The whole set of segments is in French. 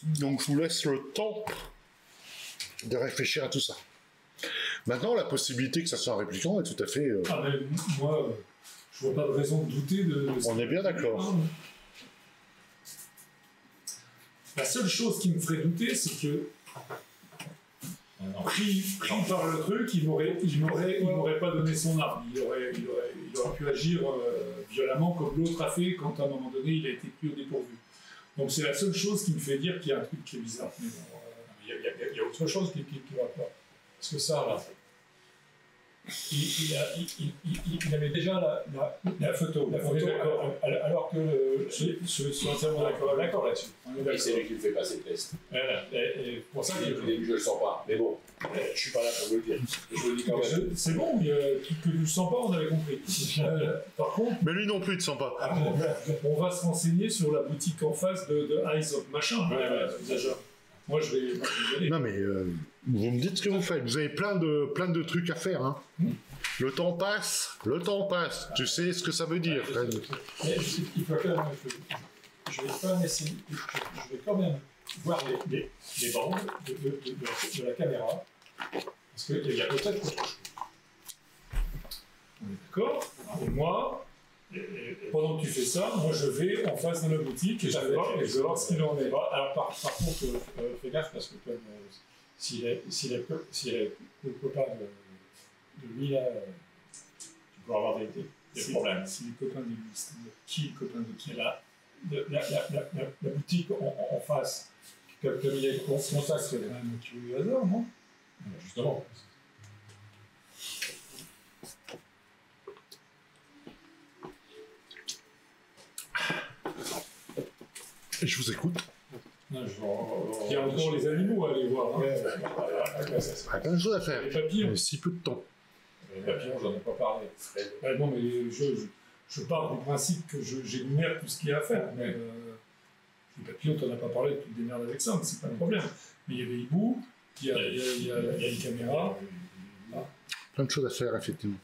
Donc, je vous laisse le temps de réfléchir à tout ça. Maintenant, la possibilité que ça soit un répliquant est tout à fait... Ah, mais moi, je vois pas de raison de douter de... On est bien d'accord. La seule chose qui me ferait douter, c'est que pris par le truc, il m'aurait pas donné son arme. Il aurait pu agir violemment comme l'autre a fait quand à un moment donné il a été pris au dépourvu. Donc c'est la seule chose qui me fait dire qu'il y a un truc qui est bizarre. Mais bon, il y a autre chose qui va pas. Parce que ça, là, il avait déjà la photo. Alors que je suis entièrement d'accord là-dessus. Et c'est lui qui me fait passer le test. Voilà. Et pour ça, Au début, je le sens pas. Mais bon, je suis pas là pour le dire. Je le dis quand même. c'est bon, que tu ne sens pas, on avait compris. Par contre, Mais lui non plus, il ne sent pas. on va se renseigner sur la boutique en face de Eyes of Machin. Moi, je vais y aller. Non, mais vous me dites ce que vous faites. Vous avez plein de trucs à faire. Hein. Le temps passe. Tu sais ce que ça veut dire. Mais il faut quand même... Je vais quand même essayer... Je vais quand même voir les bandes de la caméra. Parce qu'il y a peut-être autre chose. On est d'accord? Et moi... Et pendant que tu fais ça, moi je vais en face de la boutique et je vais voir ce qu'il en est. Alors par contre, fais gaffe parce que comme s'il est le copain de lui là, tu peux avoir des problèmes. Si le copain de lui, c'est-à-dire qui est le copain de qui là, la boutique en face, comme il est en contact, c'est quand même tu hasard, non? Justement. Je vous écoute. Il y a encore les animaux à aller voir. Hein. Il y a plein de choses à faire. Les papillons. Si peu de temps. Les papillons, j'en ai pas parlé. Non, mais je pars du principe que j'énumère tout ce qu'il y a à faire. Mais, les papillons, t'en as pas parlé, tu te démerdes avec ça, mais c'est pas le problème. Mais il y a des hiboux, il y a une caméra. Plein de choses à faire, effectivement.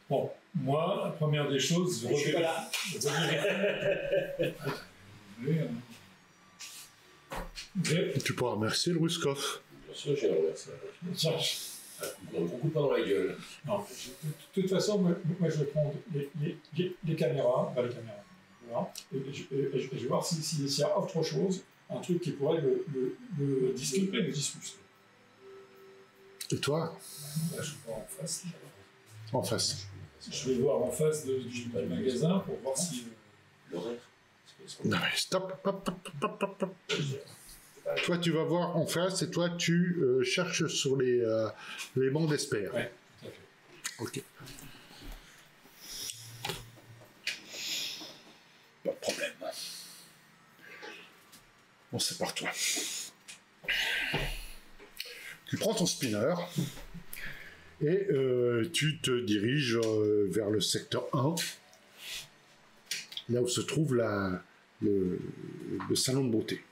Bon, moi, la première des choses, je suis pas là. Tu pourras remercier le Ruskov. Bien sûr, je vais le remercier. On beaucoup pas dans la gueule. Non, de toute façon, moi je vais prendre les caméras, voilà, et je vais voir s'il y a autre chose, un truc qui pourrait le disculper, le disputer. Et toi? Là, je vais voir en face. En face. Je vais voir en face du magasin pour voir si... L'horaire. Non mais stop. Toi tu vas voir en face et toi tu cherches sur les bancs d'espère. Ouais, tout à fait. Ok. Pas de problème. Bon, c'est par toi. Tu prends ton spinner et tu te diriges vers le secteur 1, là où se trouve le salon de beauté.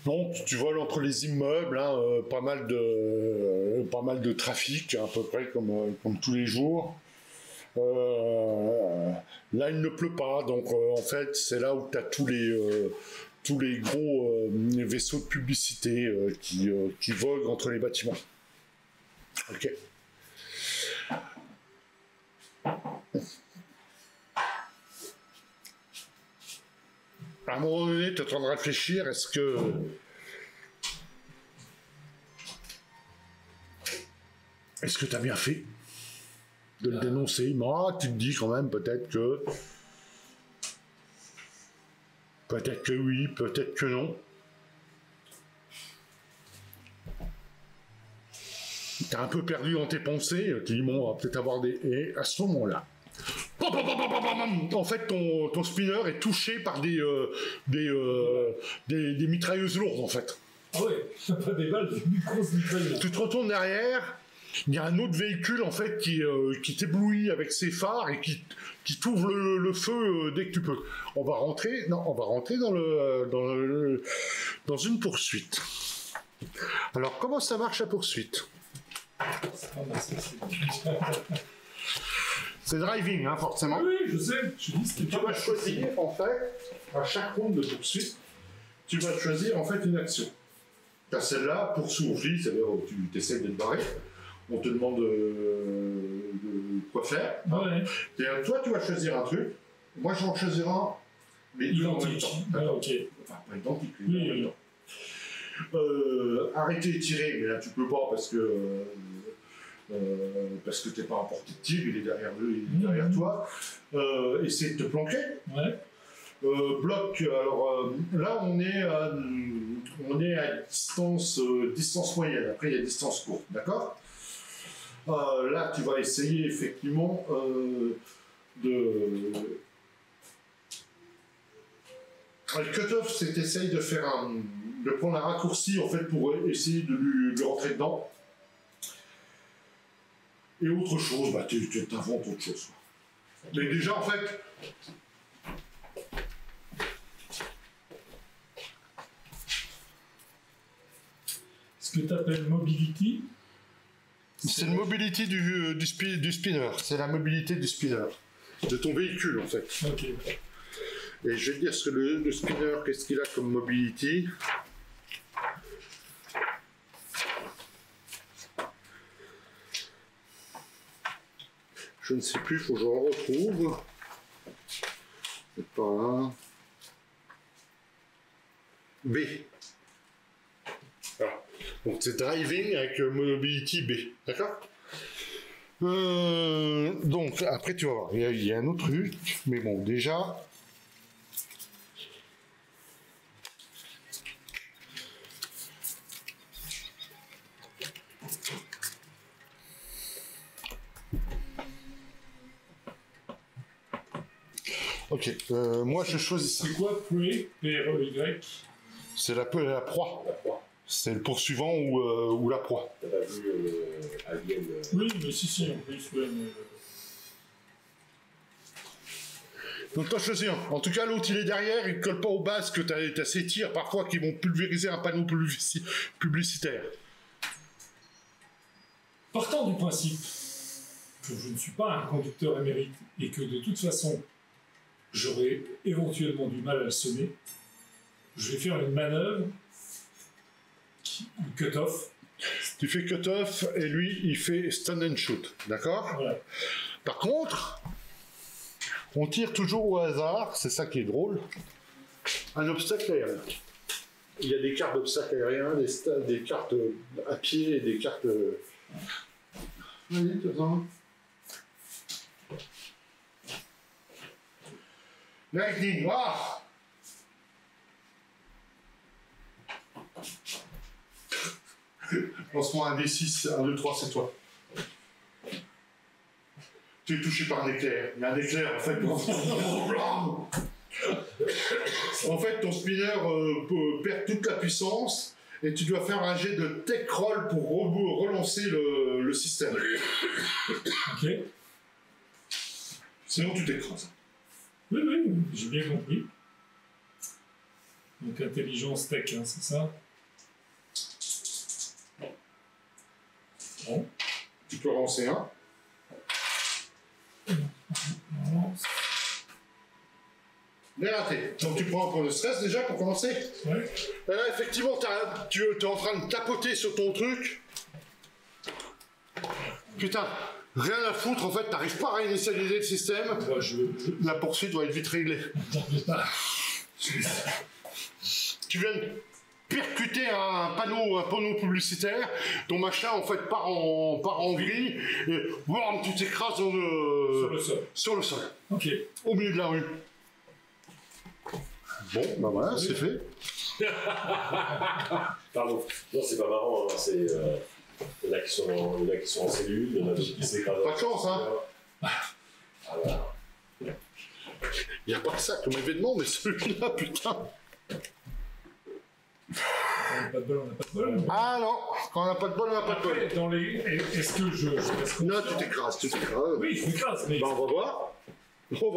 Donc tu voles entre les immeubles, hein, pas mal de trafic, à peu près comme tous les jours. Là il ne pleut pas, donc en fait c'est là où tu as tous les gros vaisseaux de publicité qui voguent entre les bâtiments. Ok. À un moment donné, tu es en train de réfléchir, est-ce que tu as bien fait de le dénoncer? Moi, tu te dis quand même peut-être que oui, peut-être que non. T'es un peu perdu dans tes pensées, tu dis bon, on va peut-être avoir des... Et à ce moment-là, en fait, ton spinner est touché par des mitrailleuses lourdes, en fait. Ah ouais, pas des balles, des grosses mitrailleuses. Tu te retournes derrière, il y a un autre véhicule, en fait, qui t'éblouit avec ses phares et qui t'ouvre le feu dès que tu peux. On va rentrer dans une poursuite. Alors, comment ça marche la poursuite? C'est driving, hein, forcément. Oui, je sais. Je dis ce qui Tu vas choisir, en fait, à chaque round de poursuite, tu vas choisir, en fait, une action. Tu as celle-là, poursuit ou flee, c'est-à-dire tu essaies de te barrer. On te demande de quoi faire. Ouais. Et toi, tu vas choisir un truc. Moi, j'en choisirai un, mais deux en même Identique. temps. Ouais, ok. Enfin, pas identique, Oui, mais en même temps. Arrêter et tirer, mais là, tu peux pas parce que t'es pas en portée de tir, il est derrière toi. Essayer de te planquer. Ouais. Bloc, alors là on est à distance moyenne, après il y a distance courte, d'accord. Là tu vas essayer effectivement le cut-off, c'est t'essayes de prendre un raccourci en fait pour essayer de lui rentrer dedans. Et autre chose, bah tu t'inventes autre chose. Mais déjà en fait, Ce que tu appelles mobility, c'est le mobility du spinner. C'est la mobilité du spinner. De ton véhicule, en fait. ok. Et je vais te dire ce que le spinner, qu'est-ce qu'il a comme mobility. Je ne sais plus, il faut que je le retrouve. C'est pas là. B. Voilà. Donc c'est driving avec mobility B. D'accord. Donc après tu vas voir, il y a un autre truc, mais bon déjà. Ok, moi je choisis ça. C'est quoi Prey, P-R-E-Y? C'est la proie. La proie. C'est le poursuivant ou la proie. T'as pas vu Alien Oui, mais si, en plus, ouais, mais... Donc t'as choisi un. En tout cas, l'autre il est derrière, il colle pas aux bases que t'as ces tirs parfois qui vont pulvériser un panneau publicitaire. Partant du principe que je ne suis pas un conducteur émérite et que de toute façon j'aurai éventuellement du mal à le semer, je vais faire une manœuvre cut-off. Tu fais cut-off et lui il fait stand and shoot, d'accord? Voilà. Par contre, on tire toujours au hasard, c'est ça qui est drôle, un obstacle aérien. Il y a des cartes d'obstacles aériens, des cartes à pied et des cartes... Vas-y, attends. Lightning, ah! Lance-moi un D6, 1, 2, 3, c'est toi. Tu es touché par un éclair. Il y a un éclair, en fait. En fait, ton spinner perd toute la puissance et tu dois faire un jet de tech roll pour relancer le système. Ok. Sinon, tu t'écrases. Oui, j'ai bien compris. Donc intelligence tech, hein, c'est ça? Bon. Tu peux relancer un. Bien raté. Donc tu prends un point de stress déjà pour commencer. Ouais. Et là, effectivement, tu es en train de tapoter sur ton truc. Putain, rien à foutre, en fait, t'arrives pas à réinitialiser le système. Moi, La poursuite doit être vite réglée. Tu viens de percuter un panneau publicitaire, ton machin en fait part en grille, et boum, tu t'écrases sur le sol. Ok. Au milieu de la rue. Bon, bah voilà, c'est fait. Pardon. Non, c'est pas marrant, hein. C'est... il y en a qui sont en cellule, il y en a qui s'écrasent. Pas de chance, hein. Ah voilà. Il n'y a pas que ça comme événement, mais celui-là, putain. On n'a pas de bol, on n'a pas de bol. Ah non, quand on n'a pas de bol, on n'a pas de bol. Après, dans les... Est-ce que je reste Non, conscient? tu t'écrases. Oui, je m'écrase, mais... Bah, on va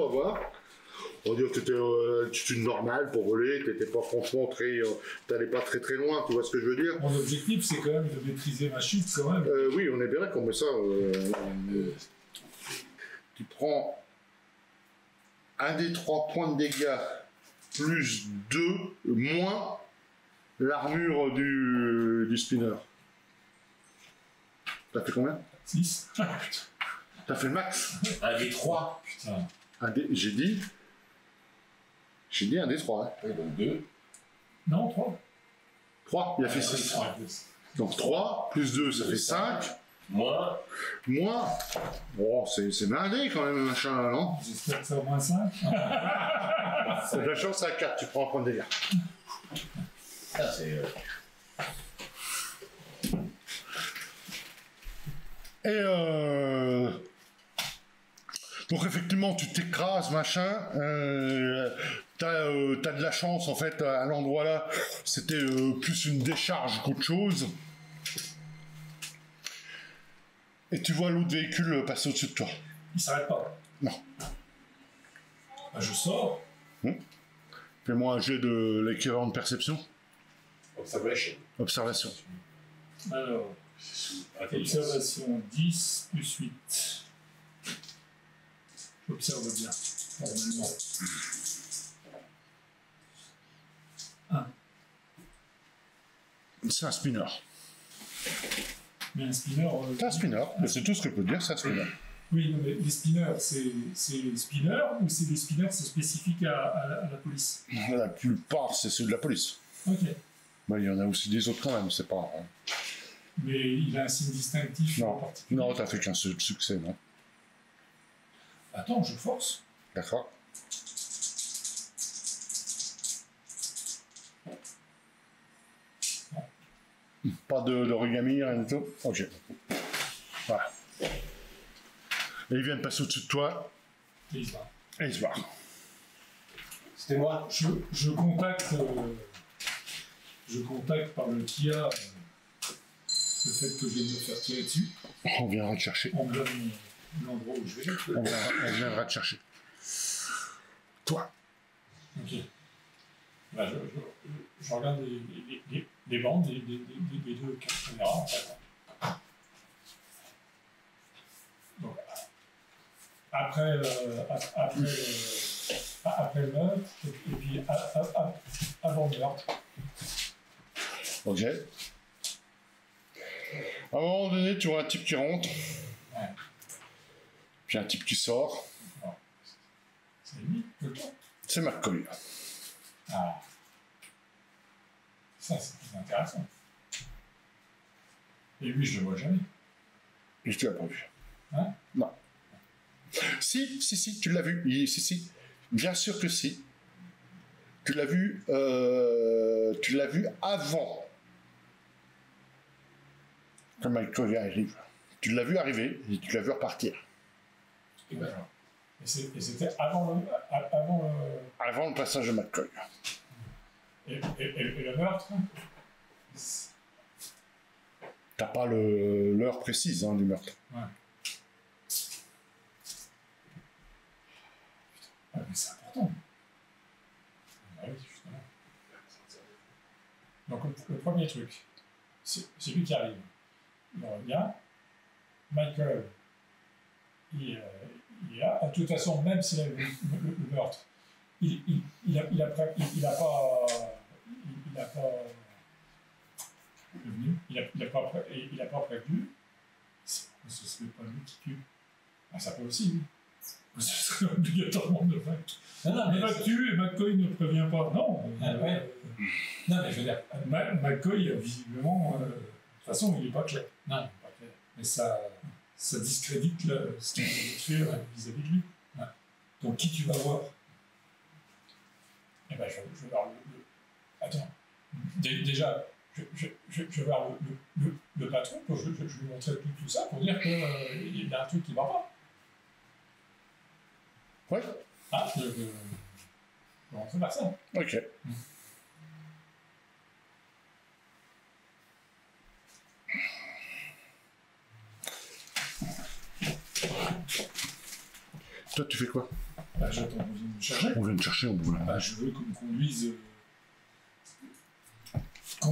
voir. On va dire que tu étais normal pour voler, t'étais pas franchement très... t'allais pas très très loin, tu vois ce que je veux dire? Mon objectif, c'est quand même de maîtriser ma chute, quand même. Oui, on est bien d'accord, mais ça... tu prends un des 3 points de dégâts plus 2 moins l'armure du spinner. T'as fait combien? 6. T'as fait le max? Un des 3. Putain. J'ai dit un des 3. Hein. Oui, donc 2. Non, 3. 3, il a fait 6. Donc 3 plus 2, ça fait 5. Moins. Oh, c'est blindé quand même, machin, non? J'espère que c'est au moins 5. C'est de la chance à 4, tu prends un point de dégâts. Ça, c'est. Et donc effectivement, tu t'écrases, machin. T'as de la chance, en fait, à l'endroit là. C'était plus une décharge qu'autre chose. Et tu vois l'autre véhicule passer au-dessus de toi. Il s'arrête pas. Non. Bah, je sors. Fais-moi un jet de l'équivalent de perception. Observation. Alors, observation 10 plus 8. J'observe bien, normalement. 1. C'est un spinner. Mais un spinner... C'est un spinner, c'est tout ce que je peux dire, c'est un spinner. Oui, non, mais les spinners, c'est les spinners ou c'est des spinners spécifiques à la police? La plupart, c'est ceux de la police. Ok. Bah, il y en a aussi des autres quand même, c'est pas... Mais il a un signe distinctif en particulier? Non, t'as fait qu'un seul succès, non? Attends, je force. D'accord. Pas d'origami, rien du tout? Ok. Voilà. Et il vient de passer au-dessus de toi. Et il se barre. Et il se barre. C'était moi. Je contacte par le Kia le fait que je vais me faire tirer dessus. On viendra te chercher. On me donne l'endroit où je vais. On viendra te chercher. Toi. Ok. Là, je regarde les bandes des deux caméras, en fait. Donc, après le meurtre, et puis avant le meurtre. Ok. À un moment donné, tu vois un type qui rentre. Ouais. Puis un type qui sort. C'est lui, le temps. C'est McCoy. Ah. Ça, c'est plus intéressant. Et lui, je le vois jamais. Et tu l'as pas vu. Hein? Non. Si, tu l'as vu. Si. Bien sûr que si. Tu l'as vu avant que McCoy arrive. Tu l'as vu arriver et tu l'as vu repartir. Et ben, et c'était avant Avant le passage de McCoy. et le meurtre. T'as pas l'heure précise du meurtre. Ouais. Ah, mais c'est important. Ah oui, justement. Donc le premier truc, c'est lui qui arrive. Il revient. Michael, il est là. De toute façon, même s'il a eu le meurtre, il a pas prévenu. Ce serait pas lui qui tue. Ah, ça peut aussi, oui. Ce serait obligatoirement de vaincre. Non, mais tue et McCoy ne prévient pas. Non. Ouais. Non, mais je veux dire, McCoy, visiblement, de toute façon, il n'est pas clair. non, il n'est pas clair. Mais ça discrédite ce qu'il veut faire vis-à-vis de lui. Ouais. Donc, qui tu vas voir? Eh ben, je vais voir le... Attends. Déjà, je vais voir le patron, je lui montrer tout ça pour dire qu'il y a un truc qui ne va pas. Ouais. Ah, je vais rentrer vers ça. Ok. Toi, tu fais quoi? Bah, j'attends, on vient me chercher. On vient te chercher au bout là. Bah, je veux qu'on me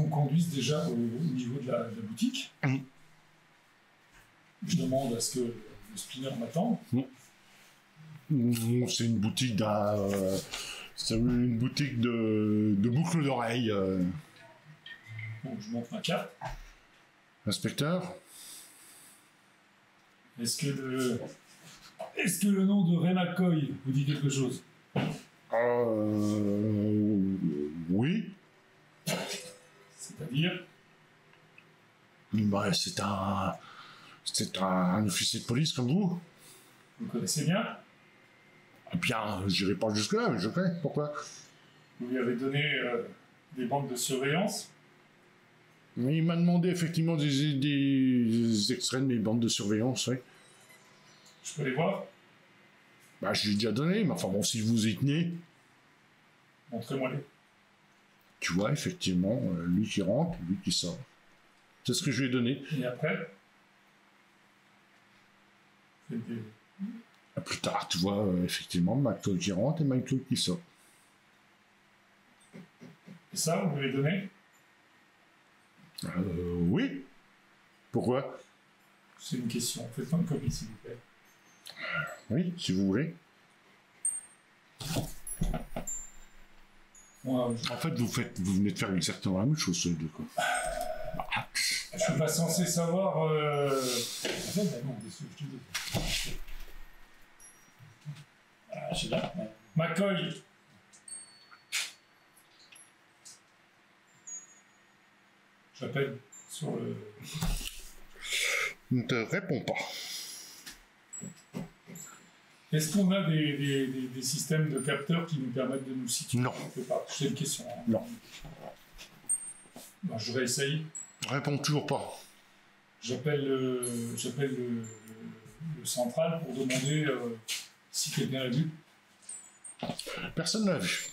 conduise déjà au niveau de la boutique. Mmh. Je demande à ce que le spinner m'attende. Mmh. C'est une boutique c'est une boutique de boucles d'oreilles. Bon, je montre ma carte. Inspecteur? Est-ce que le nom de Ray McCoy vous dit quelque chose? Oui. C'est-à-dire? Bah, c'est un officier de police comme vous. Vous le connaissez bien? Eh bien, j'irai pas jusque-là, mais je connais. Pourquoi? Vous lui avez donné des bandes de surveillance? Il m'a demandé effectivement des extraits de mes bandes de surveillance, oui. Je peux les voir? Bah, je lui ai déjà donné, mais enfin bon, si vous y tenez. Montrez-moi-les. Tu vois, effectivement, lui qui rentre, lui qui sort. C'est ce que je lui ai donné. Et après? Faites des... Plus tard, tu vois, effectivement, Michael qui rentre et Michael qui sort. Et ça, vous l'avez donné? Oui. Pourquoi? C'est une question. Faites-moi une copie, s'il vous plaît. Oui, si vous voulez. Moi, En fait, vous venez de faire exactement la même chose, ces deux, quoi. je suis pas censé savoir... En fait, non, qu'est-ce que je te dis? Je suis là. McCoy. J'appelle sur le... Ne te réponds pas. Est-ce qu'on a des systèmes de capteurs qui nous permettent de nous situer? Non. C'est une question. Hein. Non. Ben, je réessaye. Réponds toujours pas. J'appelle le central pour demander si quelqu'un l'a vu. Personne ne l'a vu.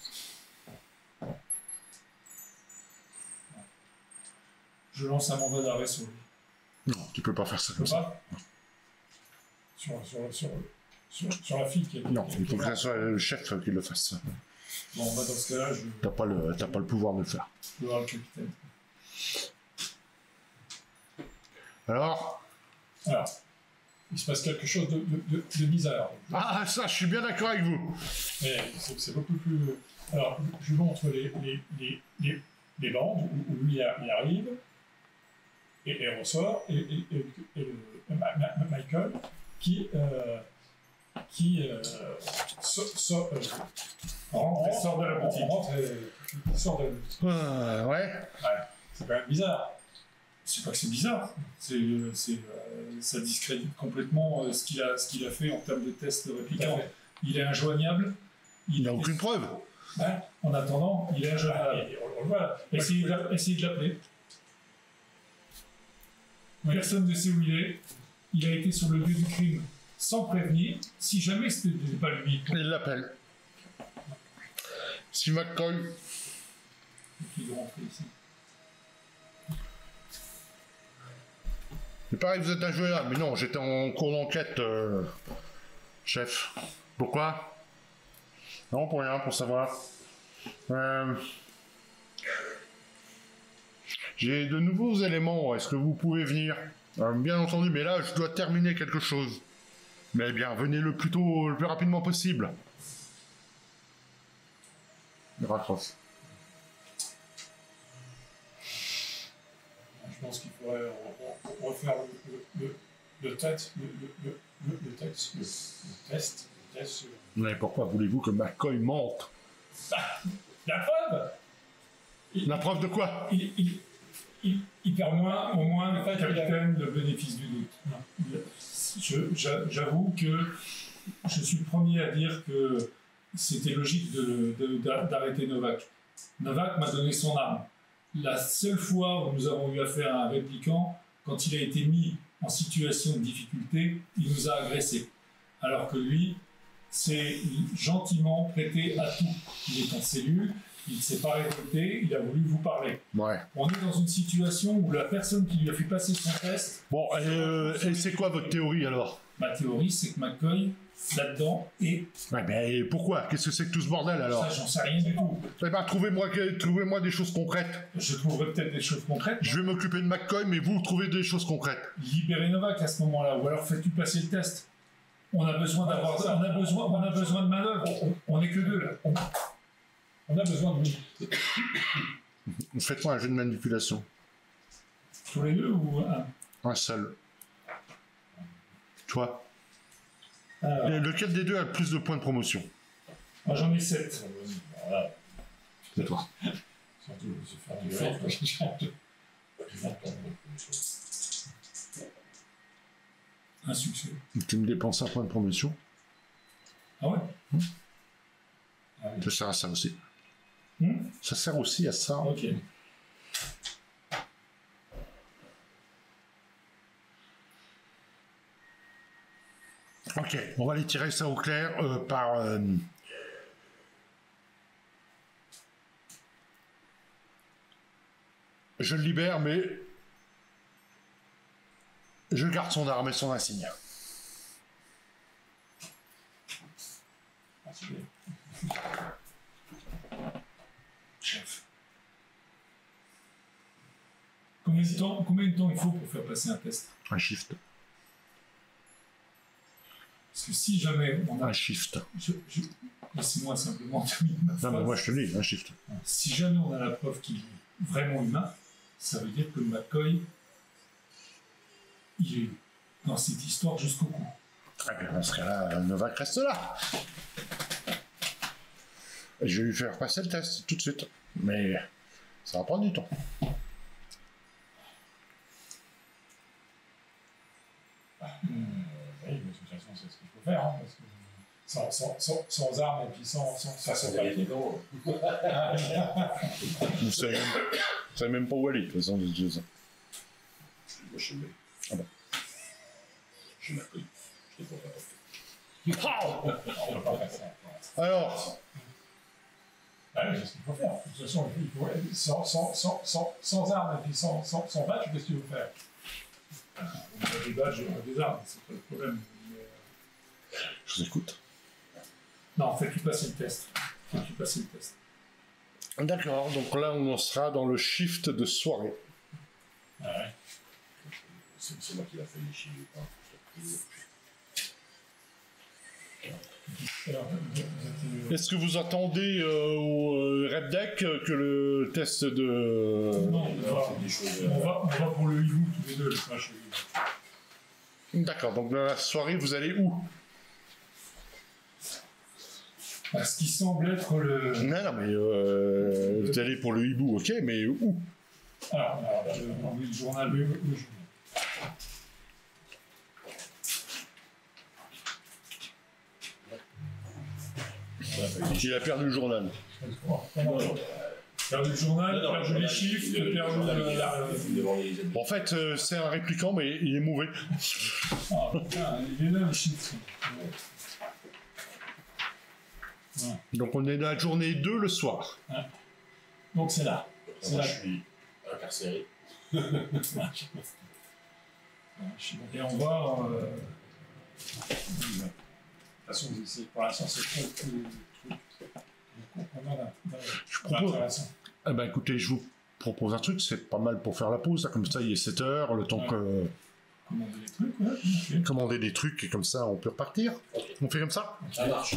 Je lance un mandat d'arrêt sur lui. Non, tu peux pas faire ça Je comme peux ça. pas? Sur la fille qui a... Non, il faut que ce soit le chef qui le fasse. Bon, bah dans ce cas-là, je T'as pas le pouvoir de le faire. vais voir le capitaine. Alors, il se passe quelque chose de bizarre. ah, ça, je suis bien d'accord avec vous. Mais c'est beaucoup plus... Alors, je vous montre les bandes où lui il arrive et ressort, et Michael qui rentre et sort de la boutique. Il sort de la boutique. Ouais. C'est quand même bizarre. C'est pas que c'est bizarre, ça discrédite complètement ce qu'il a fait en termes de tests réplicants. Il est injoignable. Il n'a aucune preuve. Ouais. En attendant, il est injoignable. Voilà. Essayez de l'appeler. Personne ne sait où il est. Il a été sur le lieu du crime sans prévenir. Si jamais ce n'était pas lui. Il l'appelle. Si McCoy... Il doit rentrer ici. Il paraît que vous êtes injoignable, mais non, j'étais en cours d'enquête, chef. Pourquoi? Non, pour rien, pour savoir. J'ai de nouveaux éléments, est-ce que vous pouvez venir? Bien entendu, mais là, je dois terminer quelque chose. Mais bien, venez le plus rapidement possible. Il raccroche. Je pense qu'il faudrait refaire le test. Mais pourquoi voulez-vous que McCoy mente? La preuve! La preuve de quoi? Il perd au moins le capitaine le bénéfice du doute. J'avoue que je suis le premier à dire que c'était logique d'arrêter Novak. Novak m'a donné son arme. La seule fois où nous avons eu affaire à un répliquant, quand il a été mis en situation de difficulté, il nous a agressés. Alors que lui s'est gentiment prêté à tout. Il est en cellule, il ne s'est pas révolté, il a voulu vous parler. Ouais. On est dans une situation où la personne qui lui a fait passer son test... Bon, et c'est quoi votre théorie alors? Ma théorie, c'est que McCoy, là-dedans, est... Ouais, mais pourquoi? Qu'est-ce que c'est que tout ce bordel alors? Ça, j'en sais rien du tout. Eh ben, trouvez-moi des choses concrètes. Je trouverai peut-être des choses concrètes. Je vais m'occuper de McCoy, mais vous trouvez des choses concrètes. Libérez Novak à ce moment-là, ou alors faites-lui passer le test. On a besoin de manœuvre. On n'est que deux là. On a besoin de lui. Faites-moi un jeu de manipulation. Tous les deux ou un? Un seul. Toi. Alors, Et lequel des deux a le plus de points de promotion? moi j'en ai 7. Voilà. C'est toi. Surtout, je vais faire du un succès. Tu me dépenses un point de promotion. Ah ouais? Ah oui. Ça sert à ça aussi. Hmm? Ça sert aussi à ça. Ok. Ok, on va aller tirer ça au clair par... Je le libère, mais... Je garde son arme et son insigne. Ah, c'est bien. Chef. Combien de temps il faut pour faire passer un test? Un shift. Parce que si jamais on a... Un shift. Laissez-moi simplement terminer ma phrase. Non, mais moi je te le dis, un shift. Si jamais on a la preuve qu'il est vraiment humain, ça veut dire que McCoy, il est dans cette histoire jusqu'au cou. Ah bien, dans ce cas-là, Novak reste là. Et je vais lui faire passer le test tout de suite. Mais ça va prendre du temps. Oui, mais de toute façon, c'est ce qu'il faut faire, hein, parce que sans armes et puis sans papier. Vous savez même pas où aller, de toute façon, de toute façon. Moi, je suis le Ah bon. Je m'appelle. Je t'ai pas rapporté. On va pas faire ça. Alors, Ah oui, c'est ce qu'il faut faire. De toute façon, il faut, sans armes et puis sans badge, qu'est-ce que tu veux faire? On a des badges, on a des armes, c'est pas le problème. Mais, je vous écoute. non, fais-tu passer le test. Fais-tu passer le test. D'accord, donc là on en sera dans le shift de soirée. Ah ouais. C'est moi qui l'a fait lécher. Alors, Est-ce que vous attendez au Red Deck que le test de... non, on va pour le hibou tous les deux, le crash. D'accord, donc dans la soirée vous allez où? À ce qui semble être le... Non, mais vous allez pour le hibou, ok, mais où? Alors le journal, le journal. Il a perdu le journal. Perdu le journal, perdu les chiffres, perdu En fait, c'est un répliquant, mais il est mauvais. Ah putain, il est là les chiffres. Ouais. Donc on est dans la journée 2 le soir. Ouais. Donc c'est là. C'est Moi, là. je suis incarcéré. Et on va... De toute façon, pour l'instant, c'est trop de trucs. Je propose... Eh ben écoutez, je vous propose un truc, c'est pas mal pour faire la pause, là, comme ça il est 7 heures, le temps Ouais. que... Commander des trucs, ouais. Commander des trucs, et comme ça on peut repartir. Ok. On fait comme ça? Ça marche.